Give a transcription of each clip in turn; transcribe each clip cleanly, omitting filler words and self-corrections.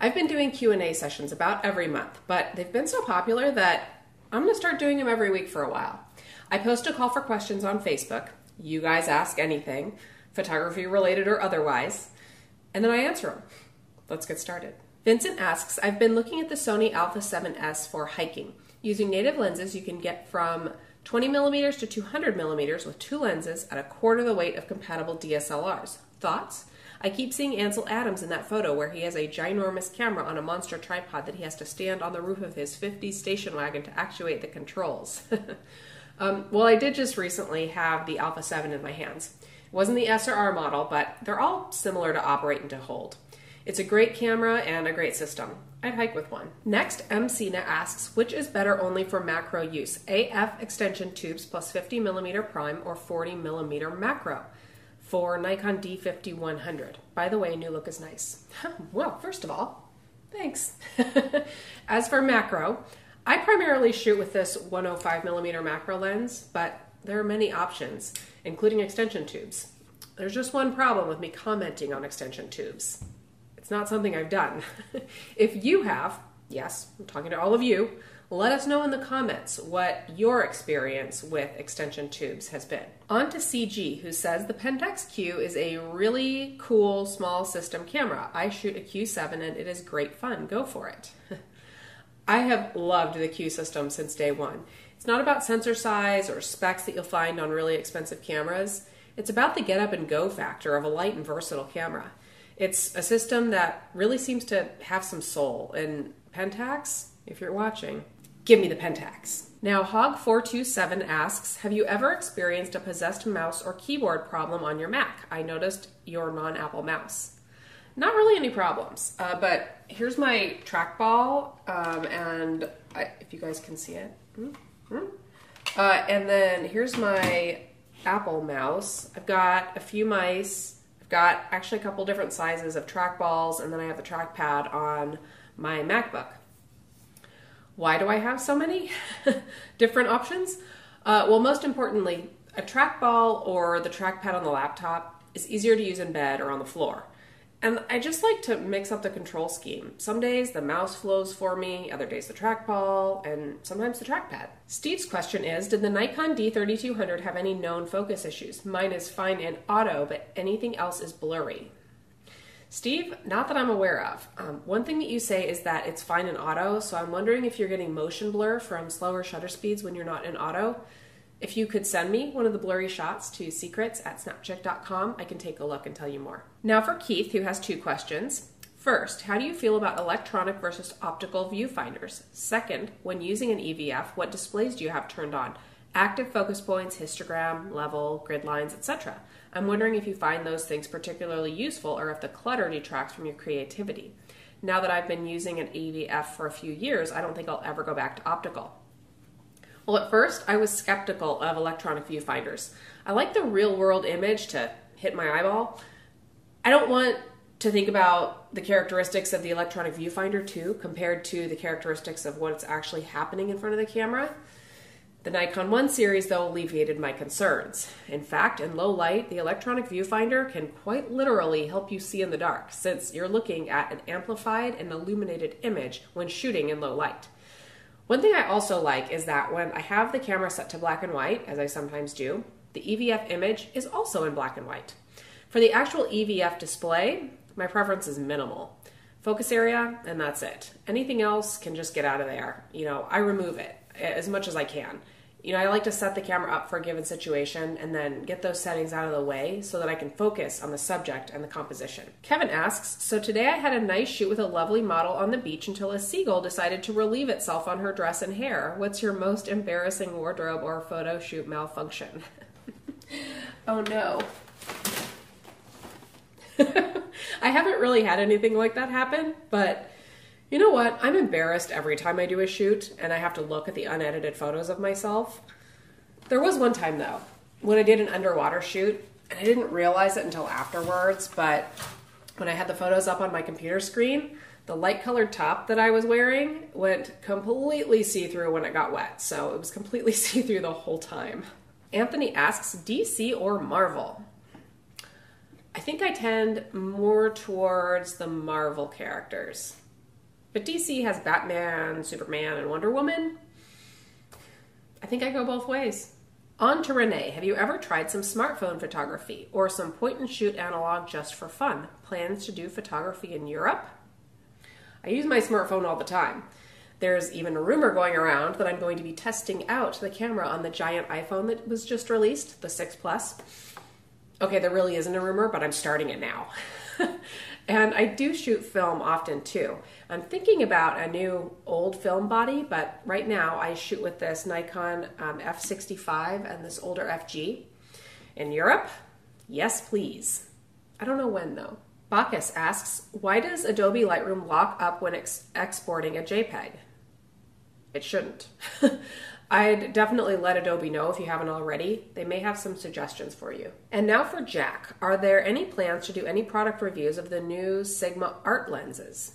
I've been doing Q&A sessions about every month, but they've been so popular that I'm going to start doing them every week for a while. I post a call for questions on Facebook. You guys ask anything, photography related or otherwise, and then I answer them. Let's get started. Vincent asks, I've been looking at the Sony Alpha 7S for hiking. Using native lenses, you can get from 20 millimeters to 200 millimeters with two lenses at a quarter the weight of compatible DSLRs. Thoughts? I keep seeing Ansel Adams in that photo where he has a ginormous camera on a monster tripod that he has to stand on the roof of his 50s station wagon to actuate the controls. Well, I did just recently have the Alpha 7 in my hands. It wasn't the S or R model, but they're all similar to operate and to hold. It's a great camera and a great system. I'd hike with one. Next, M. Cena asks, which is better only for macro use? AF extension tubes plus 50 millimeter prime or 40 millimeter macro? For Nikon D50-100. By the way, new look is nice. Well, first of all, thanks. As for macro, I primarily shoot with this 105mm macro lens, but there are many options, including extension tubes. There's just one problem with me commenting on extension tubes. It's not something I've done. If you have, yes, I'm talking to all of you, let us know in the comments what your experience with extension tubes has been. On to CG, who says the Pentax Q is a really cool small system camera. I shoot a Q7 and it is great fun. Go for it. I have loved the Q system since day one. It's not about sensor size or specs that you'll find on really expensive cameras. It's about the get up and go factor of a light and versatile camera. It's a system that really seems to have some soul, and Pentax, if you're watching, give me the Pentax. Now, Hog427 asks, have you ever experienced a possessed mouse or keyboard problem on your Mac? I noticed your non-Apple mouse. Not really any problems, but here's my trackball, and if you guys can see it. And then here's my Apple mouse. I've got a few mice. I've got actually a couple different sizes of trackballs, and then I have the trackpad on my MacBook. Why do I have so many different options? Well, most importantly, a trackball or the trackpad on the laptop is easier to use in bed or on the floor. And I just like to mix up the control scheme. Some days the mouse flows for me, other days the trackball, and sometimes the trackpad. Steve's question is, did the Nikon D3200 have any known focus issues? Mine is fine in auto, but anything else is blurry. Steve, not that I'm aware of. One thing that you say is that it's fine in auto, so I'm wondering if you're getting motion blur from slower shutter speeds when you're not in auto. If you could send me one of the blurry shots to secrets@snapchick.com, I can take a look and tell you more. Now for Keith, who has two questions. First, how do you feel about electronic versus optical viewfinders? Second, when using an EVF, what displays do you have turned on? Active focus points, histogram, level, grid lines, etc. I'm wondering if you find those things particularly useful or if the clutter detracts from your creativity. Now that I've been using an EVF for a few years, I don't think I'll ever go back to optical. Well, at first, I was skeptical of electronic viewfinders. I like the real-world image to hit my eyeball. I don't want to think about the characteristics of the electronic viewfinder, too, compared to the characteristics of what's actually happening in front of the camera. The Nikon 1 series, though, alleviated my concerns. In fact, in low light, the electronic viewfinder can quite literally help you see in the dark, since you're looking at an amplified and illuminated image when shooting in low light. One thing I also like is that when I have the camera set to black and white, as I sometimes do, the EVF image is also in black and white. For the actual EVF display, my preference is minimal. Focus area, and that's it. Anything else can just get out of there. I remove it as much as I can. I like to set the camera up for a given situation and then get those settings out of the way so that I can focus on the subject and the composition. Kevin asks, so today I had a nice shoot with a lovely model on the beach until a seagull decided to relieve itself on her dress and hair. What's your most embarrassing wardrobe or photo shoot malfunction? Oh no. I haven't really had anything like that happen, but you know what? I'm embarrassed every time I do a shoot and I have to look at the unedited photos of myself. There was one time though, when I did an underwater shoot, and I didn't realize it until afterwards, but when I had the photos up on my computer screen, the light colored top that I was wearing went completely see-through when it got wet, so it was completely see-through the whole time. Anthony asks, DC or Marvel? I think I tend more towards the Marvel characters. But DC has Batman, Superman, and Wonder Woman. I think I go both ways. On to Renee. Have you ever tried some smartphone photography or some point and shoot analog just for fun? Plans to do photography in Europe? I use my smartphone all the time. There's even a rumor going around that I'm going to be testing out the camera on the giant iPhone that was just released, the 6 Plus. Okay, there really isn't a rumor, but I'm starting it now. And I do shoot film often too. I'm thinking about a new old film body, but right now I shoot with this Nikon F65 and this older FG. In Europe? Yes, please. I don't know when though. Bacchus asks, why does Adobe Lightroom lock up when exporting a JPEG? It shouldn't. I'd definitely let Adobe know if you haven't already. They may have some suggestions for you. And now for Jack. Are there any plans to do any product reviews of the new Sigma art lenses?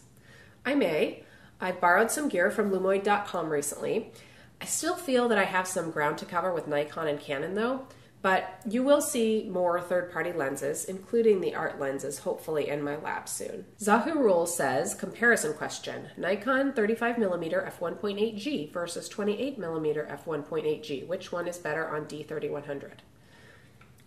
I may. I've borrowed some gear from Lumoid.com recently. I still feel that I have some ground to cover with Nikon and Canon though, but you will see more third-party lenses, including the art lenses, hopefully in my lab soon. Zahu Rule says, comparison question, Nikon 35mm f1.8G versus 28mm f1.8G. Which one is better on D3100?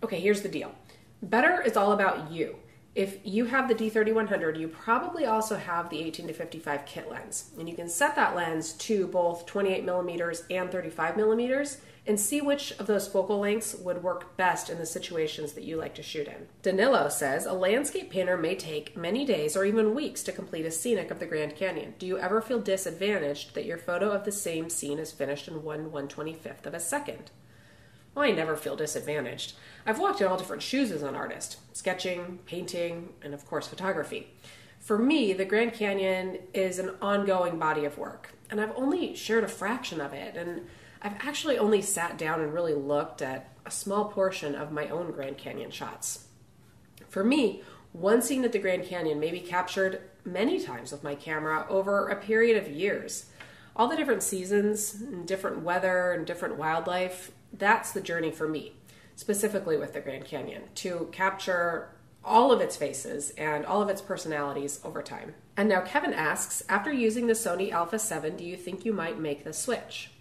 Okay, here's the deal. Better is all about you. If you have the D3100, you probably also have the 18-55 kit lens, and you can set that lens to both 28mm and 35mm and see which of those focal lengths would work best in the situations that you like to shoot in. Danilo says, a landscape painter may take many days or even weeks to complete a scenic of the Grand Canyon. Do you ever feel disadvantaged that your photo of the same scene is finished in 1/125th of a second? Well, I never feel disadvantaged. I've walked in all different shoes as an artist, sketching, painting, and of course photography. For me, the Grand Canyon is an ongoing body of work, and I've only shared a fraction of it, and I've actually only sat down and really looked at a small portion of my own Grand Canyon shots. For me, one scene at the Grand Canyon may be captured many times with my camera over a period of years. All the different seasons, and different weather, and different wildlife, that's the journey for me, specifically with the Grand Canyon, to capture all of its faces and all of its personalities over time. And now Kevin asks, after using the Sony Alpha 7, do you think you might make the switch?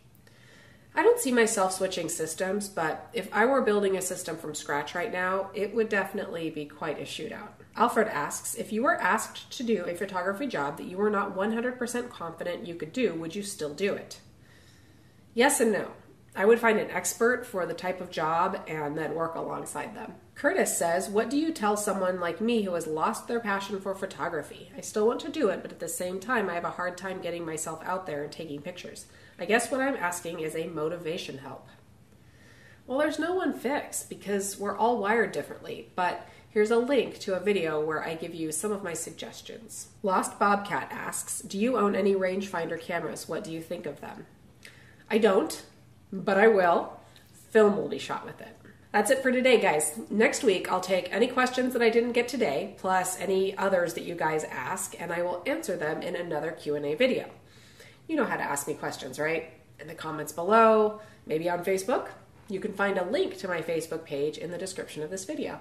I don't see myself switching systems, but if I were building a system from scratch right now, it would definitely be quite a shootout. Alfred asks, if you were asked to do a photography job that you were not 100% confident you could do, would you still do it? Yes and no. I would find an expert for the type of job and then work alongside them. Curtis says, what do you tell someone like me who has lost their passion for photography? I still want to do it, but at the same time, I have a hard time getting myself out there and taking pictures. I guess what I'm asking is a motivation help. Well, there's no one fix because we're all wired differently, but here's a link to a video where I give you some of my suggestions. Lost Bobcat asks, do you own any rangefinder cameras? What do you think of them? I don't, but I will. Film will be shot with it. That's it for today, guys. Next week, I'll take any questions that I didn't get today, plus any others that you guys ask, and I will answer them in another Q&A video. You know how to ask me questions, right? In the comments below, maybe on Facebook. You can find a link to my Facebook page in the description of this video.